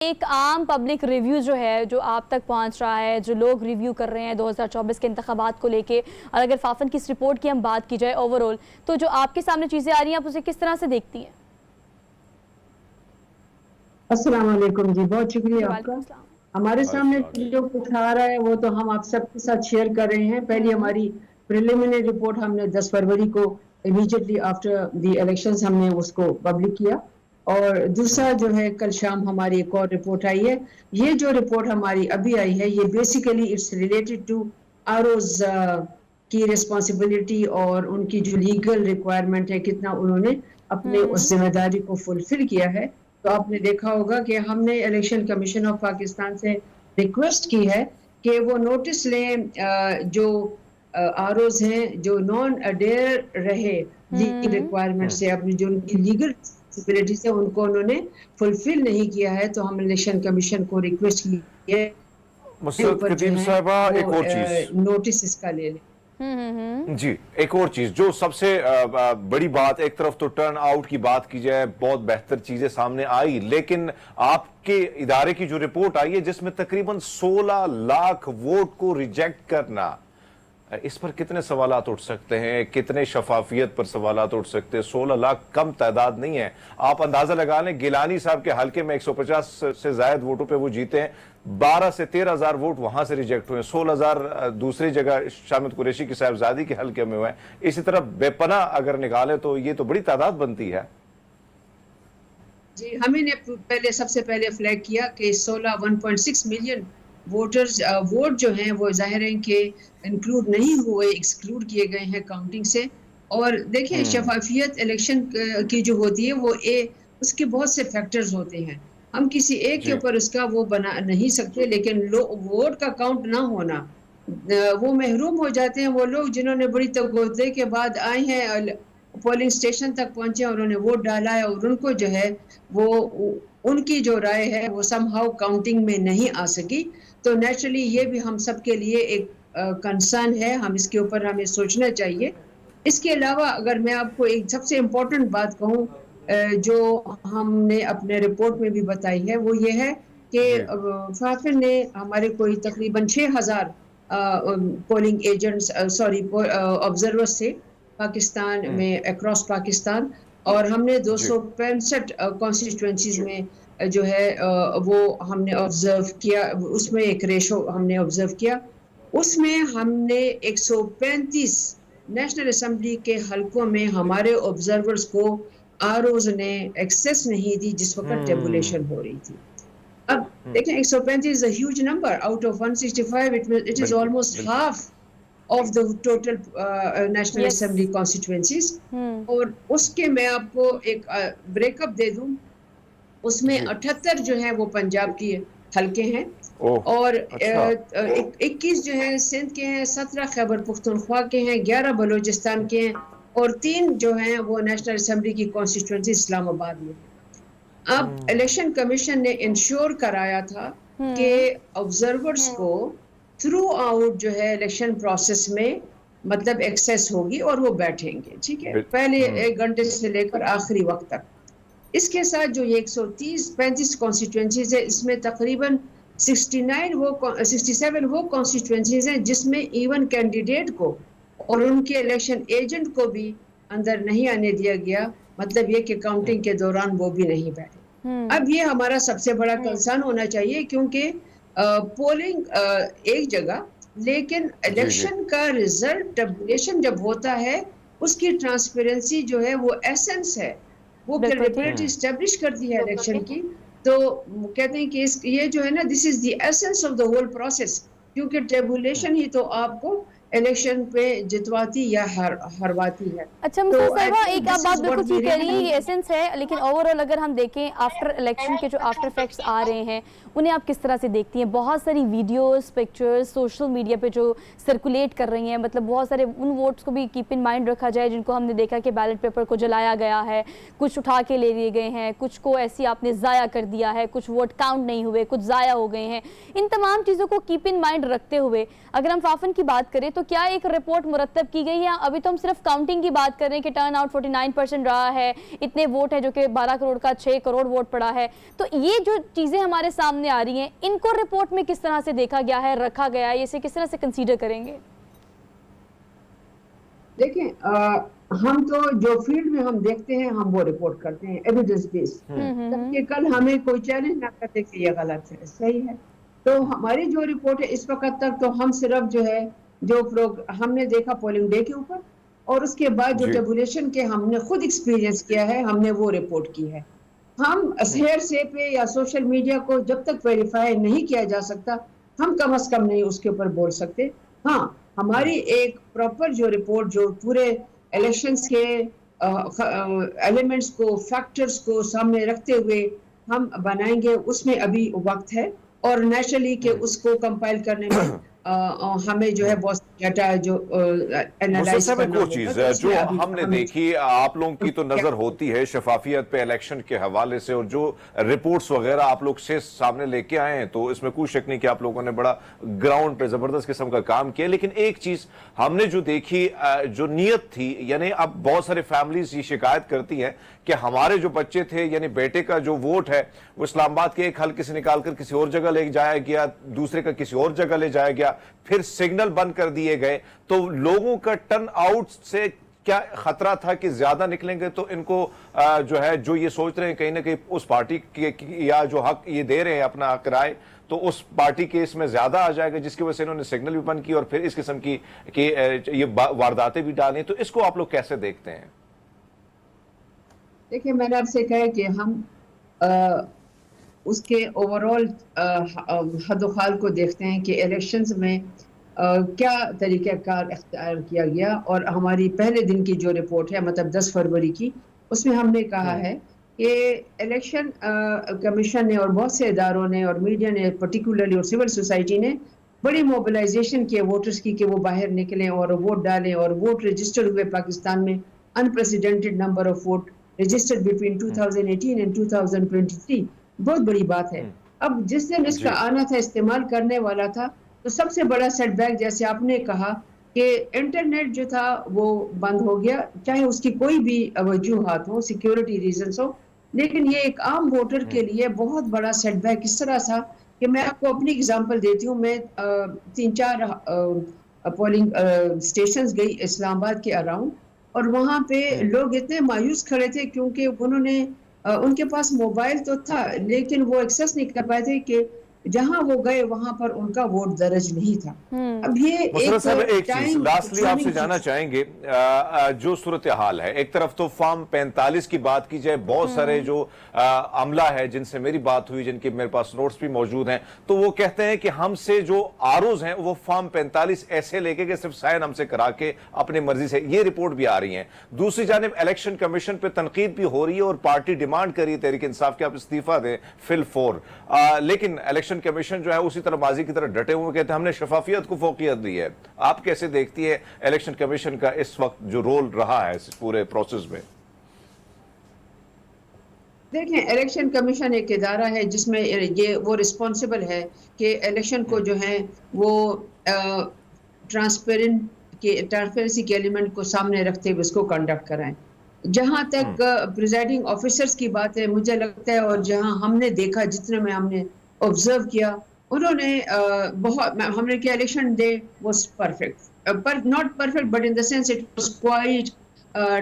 ایک عام public review جو ہے جو آپ تک پہنچ رہا ہے، جو لوگ ریویو کر رہے ہیں 2024 کے انتخابات کو لے کے، اور اگر فافن کی اس رپورٹ کی ہم بات کی جائے اوورآل، تو جو آپ کے سامنے چیزیں آ رہی ہیں آپ اسے کس طرح سے دیکھتی ہیں؟ السلام علیکم جی، بہت شکریہ آپ کا۔ وعلیکم السلام۔ ہمارے سامنے جو کچھ آ رہا ہے وہ تو ہم آپ سب کے ساتھ شیئر کر رہے ہیں۔ پہلی ہماری پریلیمنری رپورٹ ہم نے 10 فروری کو امیجیٹلی آفٹر دی الیکشنز ہم نے اس کو پبلک کیا، اور دوسرا جو ہے کل شام ہماری ایک اور رپورٹ آئی ہے۔ یہ جو رپورٹ ہماری ابھی آئی ہے یہ basically it's related to ours کی ریسپانسبلٹی اور ان کی جو لیگل ریکوائرمنٹ ہے، کتنا انہوں نے اپنے اس ذمہ داری کو فلفل کیا ہے۔ تو آپ نے دیکھا ہوگا کہ ہم نے الیکشن کمیشن آف پاکستان سے ریکویسٹ کی ہے کہ وہ نوٹس لیں جو آروز ہیں جو نان اڈیئر رہے لیگل ریکوائرمنٹ سے، اپنی جو ان کی لیگل ریسپانسبلٹیز ہیں ان کو انہوں نے فلفل نہیں کیا ہے، تو ہم الیکشن کمیشن کو ریکویسٹ کی ہے مسرت قدیم صاحبہ ایک اور چیز نوٹس اس کا لے لیں۔ جی ایک اور چیز جو سب سے بڑی بات، ایک طرف تو ٹرن آؤٹ کی بات کی جائے بہت بہتر چیزیں سامنے آئی، لیکن آپ کے ادارے کی جو رپورٹ آئی ہے جس میں تقریباً 16 لاکھ ووٹ کو ریجیکٹ کرنا، اس پر کتنے سوالات اٹھ سکتے ہیں، کتنے شفافیت پر سوالات اٹھ سکتے ہیں؟ 16 لاکھ کم تعداد نہیں ہے۔ آپ اندازہ لگا لیں گیلانی صاحب کے حلقے میں 150 سے زائد ووٹوں پہ وہ جیتے ہیں، 12 سے 13 ہزار ووٹ وہاں سے ریجیکٹ ہوئے ہیں، 16 ہزار دوسری جگہ شامت قریشی کی صاحبزادی کے حلقے میں ہوئے ہیں۔ اسی طرح بے پناہ اگر نکالے تو یہ تو بڑی تعداد بنتی ہے۔ جی ہمیں نے پہلے سب سے پہلے فلیگ کیا کہ 1.6 ملین ووٹرز ووٹ جو ہیں وہ ظاہر ہیں کہ انکلوڈ نہیں ہوئے، ایکسکلوڈ کیے گئے ہیں کاؤنٹنگ سے۔ اور دیکھیں شفافیت الیکشن کی جو ہوتی ہے وہ اس کے بہت سے فیکٹرز ہوتے ہیں، ہم کسی ایک کے اوپر اس کا وہ بنا نہیں سکتے، لیکن ووٹ کا کاؤنٹ نہ ہونا، وہ محروم ہو جاتے ہیں وہ لوگ جنہوں نے بڑی توقع کے بعد آئے ہیں، پولنگ سٹیشن تک پہنچے، انہوں نے ووٹ ڈالا ہے، اور ان کو جو ہے وہ ان کی جو رائے ہے وہ سم ہاؤ کاؤنٹنگ میں نہیں آ سکی۔ تو نیچرلی یہ بھی ہم سب کے لیے ایک کنسرن ہے، ہم اس کے اوپر ہمیں سوچنا چاہیے۔ اس کے علاوہ اگر میں آپ کو ایک سب سے امپورٹنٹ بات کہوں جو ہم نے اپنے رپورٹ میں بھی بتائی ہے، وہ یہ ہے کہ فافن نے ہمارے کوئی تقریباً 6000 پولنگ ایجنٹس آبزرورز سے پاکستان میں اکراس پاکستان، اور ہم نے 265 کانسٹیٹوئنسیز میں جو ہے وہ ہم نے آبزرو کیا، اس میں ایک ریشو ہم نے آبزرو کیا، اس میں ہم نے 135 نیشنل اسمبلی کے حلقوں میں ہمارے آبزرورز کو آروز نے ایکسیس نہیں دی جس وقت ٹیبولیشن ہو رہی تھی۔ اب دیکھیں 135 is a huge number out of 165, it is almost half of the total National Assembly constituencies۔ اور اس کے میں آپ کو ایک بریک اپ دے دوں، اس میں 78 جو ہیں وہ پنجاب کی حلقے ہیں، اور 21 جو ہیں سندھ کے ہیں، 17 خیبر پختونخوا کے ہیں، 11 بلوچستان کے ہیں، اور 3 جو ہیں وہ نیشنل اسمبلی کی کانسٹیٹوئنسی اسلام آباد میں۔ اب الیکشن کمیشن نے انشور کرایا تھا کہ آبزرورز کو تھرو آؤٹ جو ہے الیکشن پروسیس میں مطلب ایکسیس ہوگی اور وہ بیٹھیں گے، ٹھیک ہے، پہلے 1 گھنٹے سے لے کر آخری وقت تک۔ اس کے ساتھ جو یہ 135 کانسٹیٹوئنسیز ہے، اس میں تقریباً 67 وہ کانسٹیٹوئنسیز ہیں جس میں ایون کینڈیڈیٹ کو اور ان کے الیکشن ایجنٹ کو بھی اندر نہیں آنے دیا گیا، مطلب یہ کہ کاؤنٹنگ کے دوران وہ بھی نہیں بیٹھے۔ اب یہ ہمارا سب سے بڑا کنسرن ہونا چاہیے، کیونکہ پولنگ ایک جگہ، لیکن الیکشن کا ریزلٹ ٹیبولیشن جب ہوتا ہے اس کی ٹرانسپیرنسی جو ہے وہ ایسنس ہے، وہ کریڈیبلٹی اسٹیبلش کرتی ہے الیکشن کی۔ تو کہتے ہیں کہ یہ جو ہے نا this is the essence of the whole process, کیونکہ ٹیبولیشن ہی تو آپ کو الیکشن پہ جتواتی یا ہرواتی ہے۔ اچھا مسرت صاحبہ، ایک آپ بات بالکل ٹھیک کہہ رہی ہیں، یہ ایسنس ہے، لیکن اوورآل اگر ہم دیکھیں آفٹر الیکشن کے جو آفٹر ایفیکٹس آ رہے ہیں انہیں آپ کس طرح سے دیکھتی ہیں؟ بہت ساری ویڈیوز، پکچرز سوشل میڈیا پہ جو سرکولیٹ کر رہی ہیں، مطلب بہت سارے ان ووٹس کو بھی کیپ ان مائنڈ رکھا جائے جن کو ہم نے دیکھا کہ بیلٹ پیپر کو جلایا گیا ہے، کچھ اٹھا کے لے لیے گئے ہیں، کچھ کو ایسی آپ نے ضائع کر دیا ہے، کچھ ووٹ کاؤنٹ نہیں ہوئے، کچھ ضائع ہو گئے ہیں۔ ان تمام چیزوں کو کیپ ان مائنڈ رکھتے ہوئے اگر ہم فافن کی بات کریں تو तो क्या एक रिपोर्ट मुरतब की गई है? अभी तो हम सिर्फ काउंटिंग की बात कर रहे हैं कि टर्न आउट 49% रहा है, इतने वोट है जो कि 12 करोड़ का 6 करोड़ वोट पड़ा है। तो ये जो चीज़ें हमारे सामने आ रही हैं, इनको रिपोर्ट में किस तरह से देखा गया है, रखा गया है, इसे किस तरह से कंसीडर करेंगे? देखें, हम तो जो फील्ड में हम देखते हैं हम वो रिपोर्ट करते हैं एविडेंस बेस्ड, ताकि कल हमें कोई चैलेंज ना करते कि ये गलत है सही है। तो हमारी जो रिपोर्ट है इस वक्त तक तो हम सिर्फ जो है हमने देखा पोलिंग डे के ऊपर, और उसके बाद जो टेबुलेशन के हमने खुद एक्सपीरियंस किया है हमने वो रिपोर्ट की है। हम हेयर से पे या सोशल मीडिया को जब तक वेरीफाई नहीं किया जा सकता हम कम से कम नहीं उसके ऊपर बोल सकते। हाँ, हमारी एक प्रॉपर जो रिपोर्ट जो पूरे इलेक्शंस के एलिमेंट्स को, फैक्टर्स को सामने रखते हुए हम बनाएंगे, उसमें अभी वक्त है। और नेचुरली कि उसको कंपाइल करने में हमें जो है बहुत डाटा जो एनालाइज करना एक चीज जो हमने देखी, आप लोगों की तो नजर होती है शफाफियत पे इलेक्शन के हवाले से, और जो रिपोर्ट्स वगैरह आप लोग से सामने लेके आए हैं तो इसमें कोई शक नहीं कि आप लोगों ने बड़ा ग्राउंड पे जबरदस्त किस्म का काम किया। लेकिन एक चीज हमने जो देखी, जो नीयत थी, यानी अब बहुत सारे फैमिलीज ये शिकायत करती हैं कि हमारे जो बच्चे थे, यानी बेटे का जो वोट है वो इस्लामाबाद के एक हल्के से निकालकर किसी और जगह ले जाया गया, दूसरे का किसी और जगह ले जाया गया, फिर सिग्नल बंद कर दिए गए। तो लोगों का टर्न आउट से क्या खतरा था कि ज्यादा निकलेंगे तो इनको जो है, जो ये सोच रहे हैं कहीं ना कहीं उस पार्टी के या जो हक ये दे रहे हैं अपना हक राय, तो उस पार्टी के इसमें ज्यादा आ जाएगा, जिसकी वजह से इन्होंने सिग्नल भी बंद की और फिर इस किस्म की ये वारदातें भी डाली। तो इसको आप लोग कैसे देखते हैं? देखिए, मैंने आपसे कहा कि हम उसके ओवरऑल हद-ओ-खाल को देखते हैं कि इलेक्शंस में क्या तरीक़ाकार इख्तियार किया गया। और हमारी पहले दिन की जो रिपोर्ट है, मतलब 10 फरवरी की, उसमें हमने कहा है कि इलेक्शन कमीशन ने और बहुत से इदारों ने और मीडिया ने पर्टिकुलरली और सिविल सोसाइटी ने बड़ी मोबिलाइजेशन की वोटर्स की कि वो बाहर निकलें और वोट डालें, और वोट रजिस्टर हुए पाकिस्तान में unprecedented number of vote registered between 2018 and 2023। बहुत बड़ी बात है। अब जिस दिन इसका आना था, इस्तेमाल करने वाला था, तो सबसे बड़ा सेटबैक जैसे आपने कहा कि इंटरनेट जो था वो बंद हो गया, चाहे उसकी कोई भी वजूहात हो, सिक्योरिटी रीजंस हो। लेकिन ये एक आम वोटर के लिए बहुत बड़ा सेटबैक इस तरह था कि मैं आपको अपनी एग्जांपल देती हूँ। मैं 3-4 पोलिंग स्टेशंस गई इस्लामाबाद के अराउंड, और वहाँ पे लोग इतने मायूस खड़े थे क्योंकि उन्होंने उनके पास मोबाइल तो था लेकिन वो एक्सेस नहीं कर पाए थे कि जहां वो गए वहां पर उनका वोट दर्ज नहीं था। अब ये एक चीज लास्टली आपसे जानना चाहेंगे, जो सूरत हाल है, एक तरफ तो फॉर्म 45 की बात की जाए, बहुत सारे जो अमला है जिनसे मेरी बात हुई, जिनके मेरे पास नोट्स भी मौजूद हैं, तो वो कहते हैं कि हमसे जो आरोज हैं वो फॉर्म 45 ऐसे लेके कि सिर्फ साइन हमसे करा के अपनी मर्जी से, ये रिपोर्ट भी आ रही है। दूसरी जानिब इलेक्शन कमीशन पे तनकीद भी हो रही है और पार्टी डिमांड कर रही है तहरीक इंसाफ के आप इस्तीफा दें फिल 4, लेकिन इलेक्शन कमीशन जो है उसी तरह माजी की तरह डटे हुए कहते हैं हमने शफाफियत को फोकियत दी है। आप कैसे देखती है इलेक्शन कमीशन का इस वक्त जो रोल रहा है इस पूरे प्रोसेस में? देखें, इलेक्शन कमीशन एक इदारा है जिसमें ये वो रिस्पॉन्सिबल है कि इलेक्शन को जो है वो ट्रांसपेरेंसी के एलिमेंट को सामने रखते हुए इसको कंडक्ट कराएं। जहां तक प्रिजाइडिंग ऑफिसर्स की बात है, मुझे लगता है और जहां हमने देखा, जितने में हमने ऑब्जर्व किया, उन्होंने बहुत, हमने किया इलेक्शन डे वाज परफेक्ट, पर not perfect but in the sense it was quite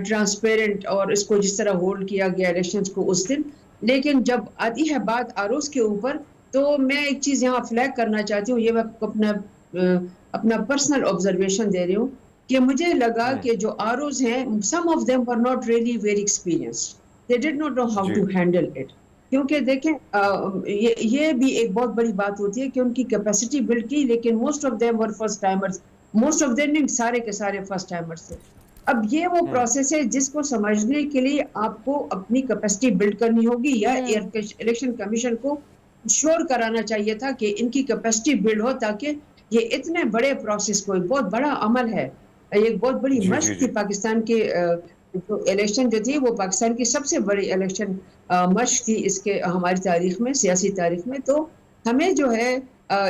transparent, और इसको जिस तरह होल्ड किया गया इलेक्शंस को उस दिन। लेकिन जब आती है बात आरोज के ऊपर, तो मैं एक चीज़ यहाँ फ्लैग करना चाहती हूँ, ये मैं अपना पर्सनल ऑब्जर्वेशन दे रही हूँ कि मुझे लगा कि जो आरोज हैं, some of them were not really very experienced, they did not know how to handle it. क्योंकि देखें, ये भी एक बहुत बड़ी बात होती है कि उनकी कैपेसिटी बिल्ड की, लेकिन most of them were first timers, most of them नहीं, सारे के सारे फर्स्ट टाइमर्स थे। अब ये वो प्रोसेस है जिसको समझने के लिए आपको अपनी कैपेसिटी बिल्ड करनी होगी, या इलेक्शन कमीशन को श्योर कराना चाहिए था कि इनकी कैपेसिटी बिल्ड हो, ताकि ये इतने बड़े प्रोसेस को, एक बहुत बड़ा अमल है, एक बहुत बड़ी मशक थी पाकिस्तान के तो इलेक्शन जो थी वो पाकिस्तान की सबसे बड़ी इलेक्शन मशक थी इसके हमारी तारीख में, सियासी तारीख में। तो हमें जो है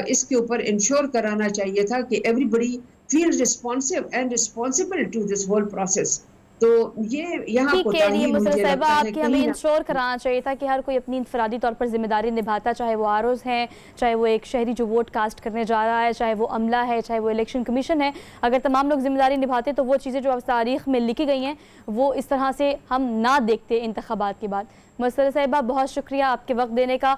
इसके ऊपर इंश्योर कराना चाहिए था कि everybody feel responsive and responsible to this whole process. تو یہ یہاں ٹھیک کوتاہی کہہ رہی ہے مجھے مسرت صاحبہ، لگتا ہے آپ کی ہمیں کہیں نہ انشور کرانا چاہیے تھا کہ ہر کوئی اپنی انفرادی طور پر ذمہ داری نبھاتا، چاہے وہ آروز ہیں، چاہے وہ ایک شہری جو ووٹ کاسٹ کرنے جا رہا ہے، چاہے وہ عملہ ہے، چاہے وہ الیکشن کمیشن ہے. اگر تمام لوگ ذمہ داری نبھاتے تو وہ چیزیں جو اب تاریخ میں لکھی گئی ہیں وہ اس طرح سے ہم نہ دیکھتے انتخابات کے بعد. مسرت صاحبہ بہت شکریہ آپ کے وقت دینے کا.